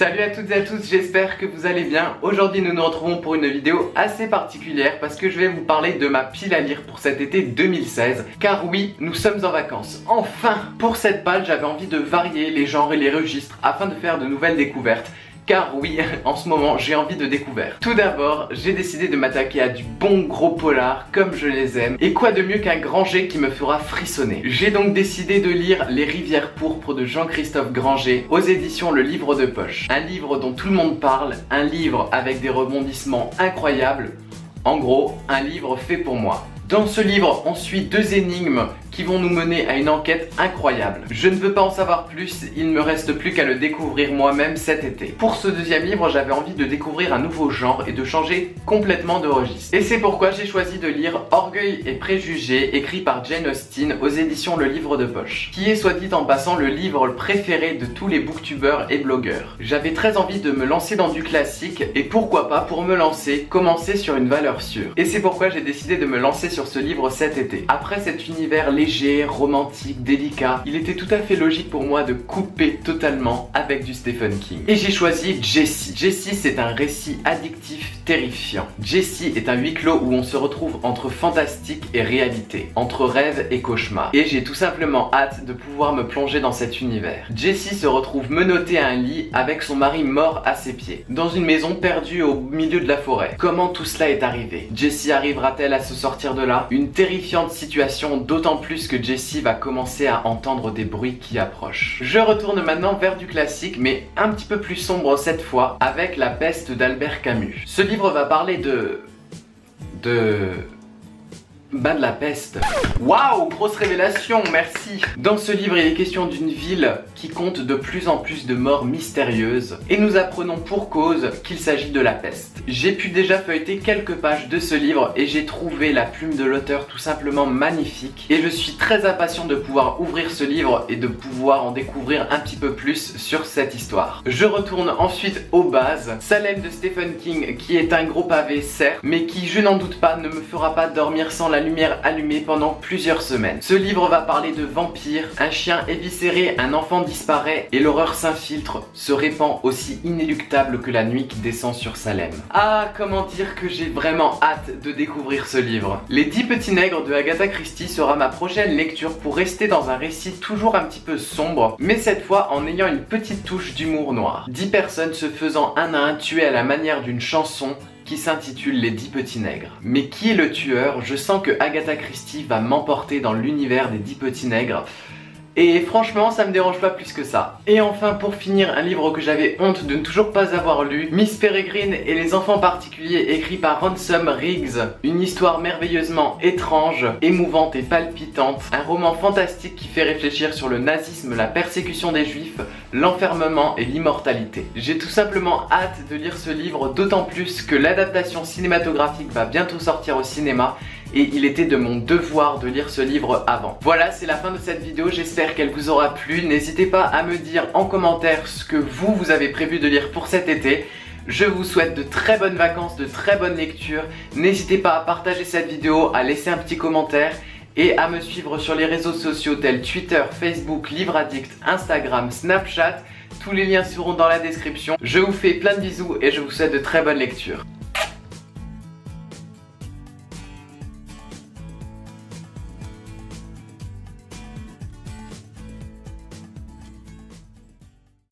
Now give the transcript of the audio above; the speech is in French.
Salut à toutes et à tous, j'espère que vous allez bien. Aujourd'hui nous nous retrouvons pour une vidéo assez particulière parce que je vais vous parler de ma pile à lire pour cet été 2016. Car oui, nous sommes en vacances. Enfin, pour cette page j'avais envie de varier les genres et les registres afin de faire de nouvelles découvertes. Car oui, en ce moment j'ai envie de découverte. Tout d'abord, j'ai décidé de m'attaquer à du bon gros polar comme je les aime. Et quoi de mieux qu'un Granger qui me fera frissonner. J'ai donc décidé de lire Les Rivières pourpres de Jean-Christophe Granger aux éditions Le Livre de Poche. Un livre dont tout le monde parle, un livre avec des rebondissements incroyables. En gros, un livre fait pour moi. Dans ce livre, on suit deux énigmes qui vont nous mener à une enquête incroyable. Je ne veux pas en savoir plus, il ne me reste plus qu'à le découvrir moi-même cet été. Pour ce deuxième livre, j'avais envie de découvrir un nouveau genre et de changer complètement de registre. Et c'est pourquoi j'ai choisi de lire Orgueil et Préjugés, écrit par Jane Austen aux éditions Le Livre de Poche, qui est soit dit en passant le livre préféré de tous les booktubeurs et blogueurs. J'avais très envie de me lancer dans du classique et pourquoi pas, pour me lancer, commencer sur une valeur sûre. Et c'est pourquoi j'ai décidé de me lancer sur ce livre cet été. Après cet univers léger, romantique, délicat, il était tout à fait logique pour moi de couper totalement avec du Stephen King. Et j'ai choisi Jessie. Jessie, c'est un récit addictif terrifiant. Jessie est un huis clos où on se retrouve entre fantastique et réalité, entre rêve et cauchemar. Et j'ai tout simplement hâte de pouvoir me plonger dans cet univers. Jessie se retrouve menottée à un lit avec son mari mort à ses pieds, dans une maison perdue au milieu de la forêt. Comment tout cela est arrivé? Jessie arrivera-t-elle à se sortir de là? Une terrifiante situation, d'autant plus que Jessie va commencer à entendre des bruits qui approchent. Je retourne maintenant vers du classique, mais un petit peu plus sombre cette fois, avec La Peste d'Albert Camus. Ce livre va parler de la peste. Waouh, grosse révélation, merci. Dans ce livre, il est question d'une ville qui compte de plus en plus de morts mystérieuses et nous apprenons pour cause qu'il s'agit de la peste. J'ai pu déjà feuilleter quelques pages de ce livre et j'ai trouvé la plume de l'auteur tout simplement magnifique et je suis très impatient de pouvoir ouvrir ce livre et de pouvoir en découvrir un petit peu plus sur cette histoire. Je retourne ensuite aux bases. Salem de Stephen King, qui est un gros pavé certes, mais qui, je n'en doute pas, ne me fera pas dormir sans la lumière allumée pendant plusieurs semaines. Ce livre va parler de vampires, un chien éviscéré, un enfant disparaît et l'horreur s'infiltre, se répand aussi inéluctable que la nuit qui descend sur Salem. Ah, comment dire que j'ai vraiment hâte de découvrir ce livre. Les 10 petits nègres de Agatha Christie sera ma prochaine lecture pour rester dans un récit toujours un petit peu sombre, mais cette fois en ayant une petite touche d'humour noir. 10 personnes se faisant un à un tuer à la manière d'une chanson qui s'intitule Les 10 petits nègres. Mais qui est le tueur? Je sens que Agatha Christie va m'emporter dans l'univers des 10 petits nègres. Et franchement, ça me dérange pas plus que ça. Et enfin, pour finir, un livre que j'avais honte de ne toujours pas avoir lu, Miss Peregrine et les enfants particuliers, écrit par Ransom Riggs. Une histoire merveilleusement étrange, émouvante et palpitante. Un roman fantastique qui fait réfléchir sur le nazisme, la persécution des juifs, l'enfermement et l'immortalité. J'ai tout simplement hâte de lire ce livre, d'autant plus que l'adaptation cinématographique va bientôt sortir au cinéma. Et il était de mon devoir de lire ce livre avant. Voilà, c'est la fin de cette vidéo, j'espère qu'elle vous aura plu. N'hésitez pas à me dire en commentaire ce que vous avez prévu de lire pour cet été. Je vous souhaite de très bonnes vacances, de très bonnes lectures. N'hésitez pas à partager cette vidéo, à laisser un petit commentaire et à me suivre sur les réseaux sociaux tels Twitter, Facebook, Livre Addict, Instagram, Snapchat. Tous les liens seront dans la description. Je vous fais plein de bisous et je vous souhaite de très bonnes lectures.